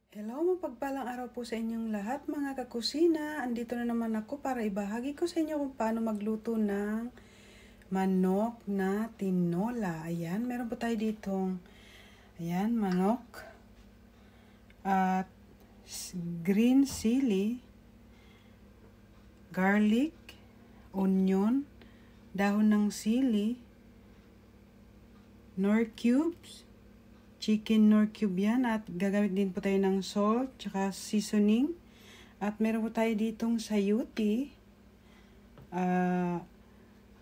Hello, mapagpalang araw po sa inyong lahat mga kakusina. Andito na naman ako para ibahagi ko sa inyo kung paano magluto ng manok na tinola. Ayan, meron po tayo ditong manok at green chili, garlic, onion, dahon ng sili, nor cubes, chicken nor cube yan, at gagamit din po tayo ng salt tsaka seasoning, at meron po tayo ditong sayuti,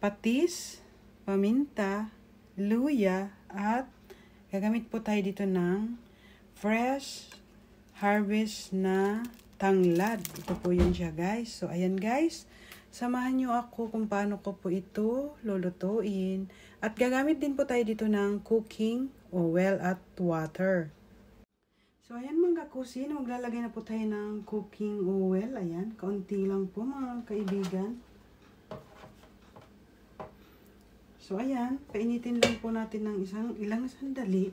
patis, paminta, luya, at gagamit po tayo dito ng fresh harvest na tanglad. Ito po yun siya guys. So ayan guys, samahan nyo ako kung paano ko po ito lulutuin. At gagamit din po tayo dito ng cooking oil at water. So ayan mga kusina, maglalagay na po tayo ng cooking oil. Ayan, kaunti lang po mga kaibigan. So ayan, painitin lang po natin ng ilang sandali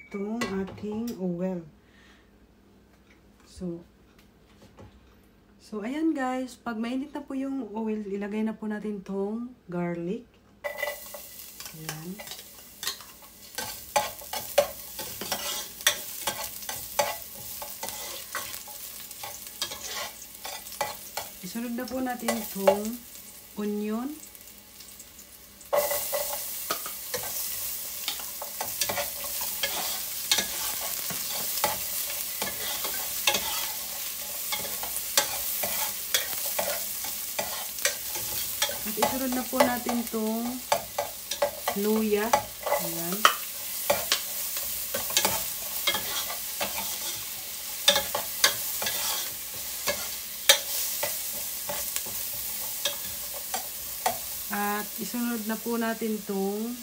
itong ating oil. So ayan guys, pag mainit na po yung oil, ilagay na po natin tong garlic. Ayan. Isunod na po natin tong onion. At isunod na po natin itong luya. Ayan. At isunod na po natin itong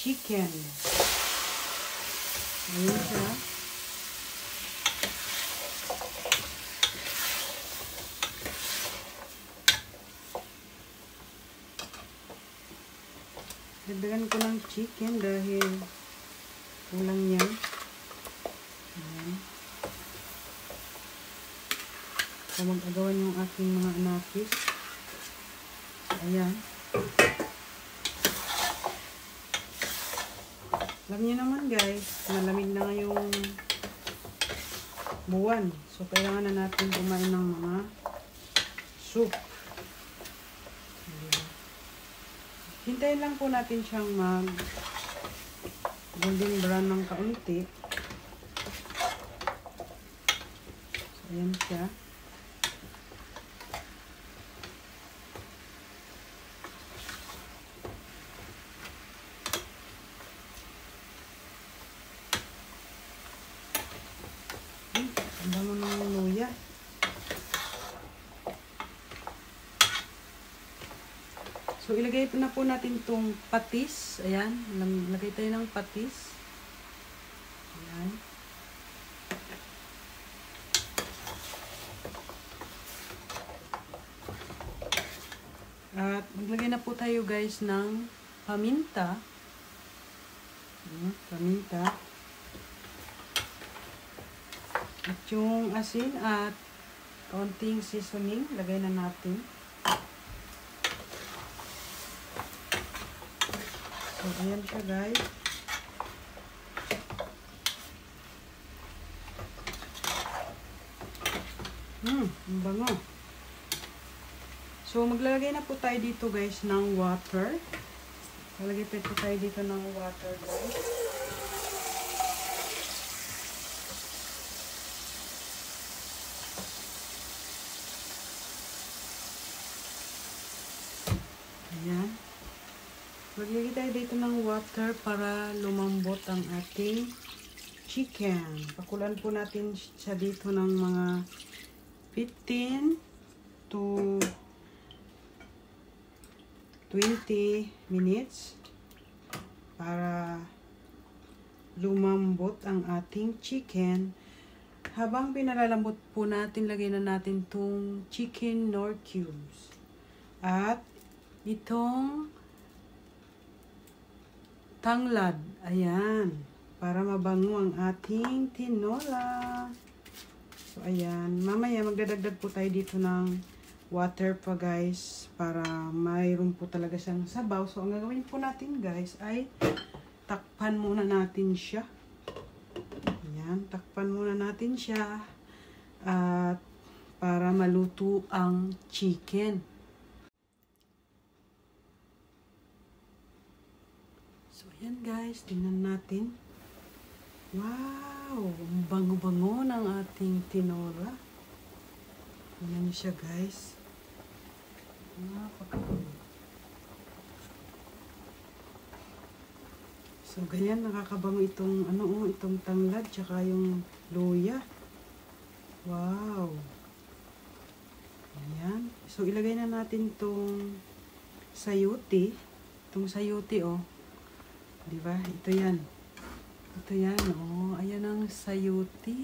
chicken. Ayan siya. Dagdagan ko ng chicken dahil kulang yan. Ayan. So, mag-agawan yung aking mga anakis. Ayan. Alam niyo naman guys, malamig na ngayong buwan. So, kailangan na natin kumain ng mga soup. Hintayin lang po natin siyang mag golden brown ng kaunti. So, ayan siya. Ang bango ng luya. So, ilagay na po natin itong patis. Ayan. Lagay tayo ng patis. Ayan. At maglagay na po tayo guys ng paminta. Ayan, paminta. At yung asin at kaunting seasoning, lagay na natin. So, ayan siya guys. Ang bango. So, maglalagay na po tayo dito guys ng water. Lalagay po tayo dito ng water guys. Ayan. Maglagay tayo dito ng water para lumambot ang ating chicken. Pakulan po natin siya dito ng mga 15 to 20 minutes para lumambot ang ating chicken. Habang pinalalambot po natin, lagay na natin itong chicken nor cubes. At itong tanglad. Ayan. para mabango ang ating tinola. So, ayan. Mamaya, magdadagdag po tayo dito ng water pa, guys, para mayroon po talaga siyang sabaw. So, ang gagawin po natin, guys, ay takpan muna natin siya. Ayan, takpan muna natin siya. At para maluto ang chicken. So, ayan, guys. Tingnan natin. Wow! Ang bango-bango ng ating tinola. Ayan niyo siya, guys. Napakabango. So, ganyan, nakakabango itong, itong tanglad, tsaka yung luya. Wow! Ayan. So, ilagay na natin itong sayote. Itong sayote, oh. Diba? Ito yan. Ito yan, oh. Ayan ang sayote.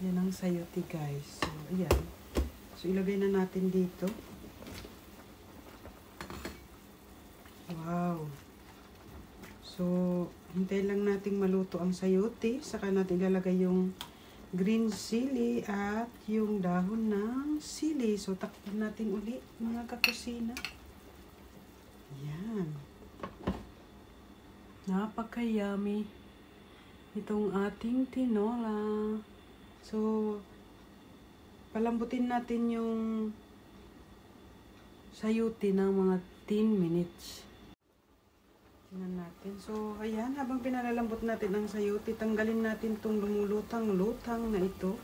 Ayan ang sayote, guys. So, ayan. So, ilagay na natin dito. Wow! So, hintayin lang nating maluto ang sayote. Saka natin ilalagay yung green chili at yung dahon ng sili. So, takpan natin ulit, mga kakusina. Ayan. Napaka-yummy itong ating tinola. So, palambutin natin yung sayote ng mga 10 minutes. Tingnan natin. So, ayan, habang pinalalambot natin ang sayote, tanggalin natin itong lumulutang-lutang na ito.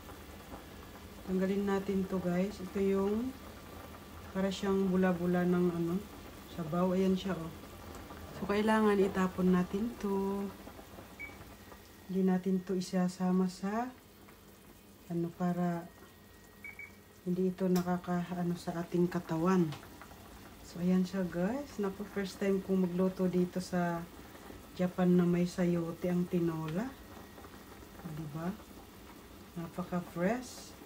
Tanggalin natin to, guys. Ito yung para siyang bula-bula ng sabaw. Ayan siya, oh. So, kailangan itapon natin to. Hindi natin to isasama sa para hindi ito sa ating katawan. So, ayan siya, guys. Naku, first time kong magluto dito sa Japan na may sayote ang tinola. Diba? Napaka-fresh.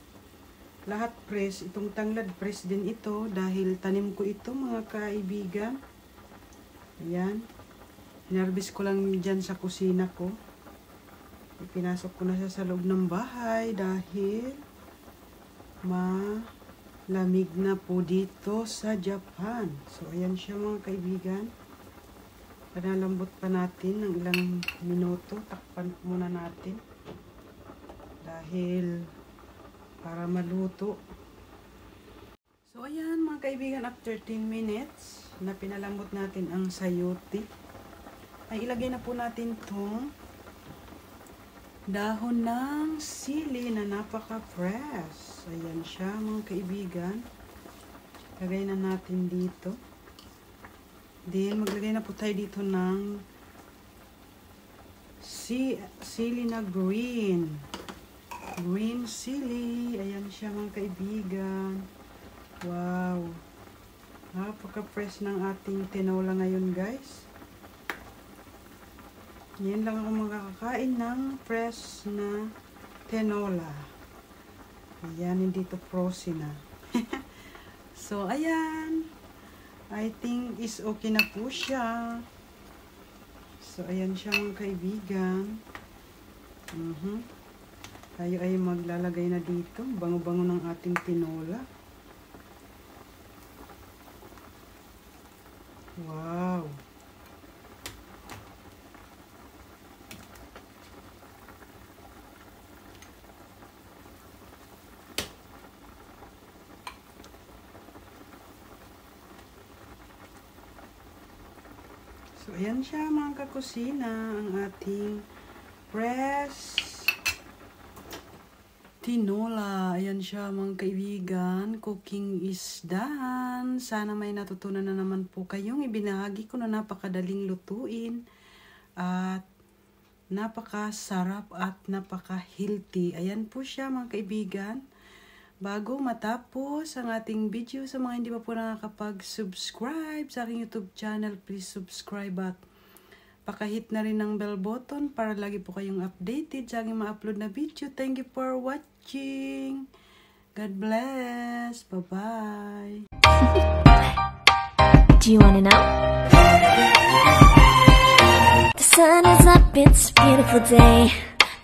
Lahat fresh. Itong tanglad fresh din ito dahil tanim ko ito, mga kaibigan. Ayan. Hinarbis ko lang dyan sa kusina ko. Pinasok ko na siya sa loob ng bahay dahil malamig na po dito sa Japan. So, ayan siya, mga kaibigan. Panalambot pa natin ng ilang minuto. Takpan muna natin. Dahil para maluto. So, ayan, mga kaibigan, after 10 minutes na pinalambot natin ang sayote, ay ilagay na po natin itong dahon ng sili na napaka-fresh. Ayan siya, mga kaibigan. Lagay na natin dito. Then, maglagay na po tayo dito ng sili na green. Green sili. Ayan siya, mga kaibigan. Wow. Napaka-fresh ng ating tinola ngayon, guys. Yan lang ako makakakain ng fresh na tinola. Ayan, hindi to frozen na. So, ayan. I think is okay na po siya. So, ayan siya, mga kaibigan. Tayo ay maglalagay na dito. Bango-bango ng ating tinola. Wow. So, ayan siya, mga kakusina, ang ating fresh tinola. Ayan siya, mga kaibigan. Cooking is done. Sana may natutunan na naman po kayong ibinahagi ko na napakadaling lutuin. At napakasarap at napaka-healthy. Ayan po siya, mga kaibigan. Bago matapos ang ating video, sa mga hindi pa po nakakapag-subscribe sa aking YouTube channel, please subscribe at pakahit na rin ng bell button para lagi po kayong updated sa aking ma-upload na video. Thank you for watching. God bless. Bye-bye. Do you want to know? The sun is up it's a beautiful day.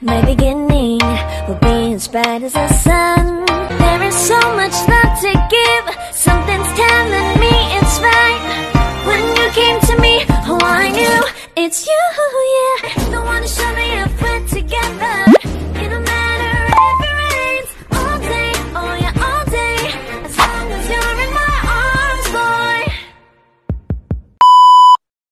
My beginning will be as bright as the sun. There is so much love to give.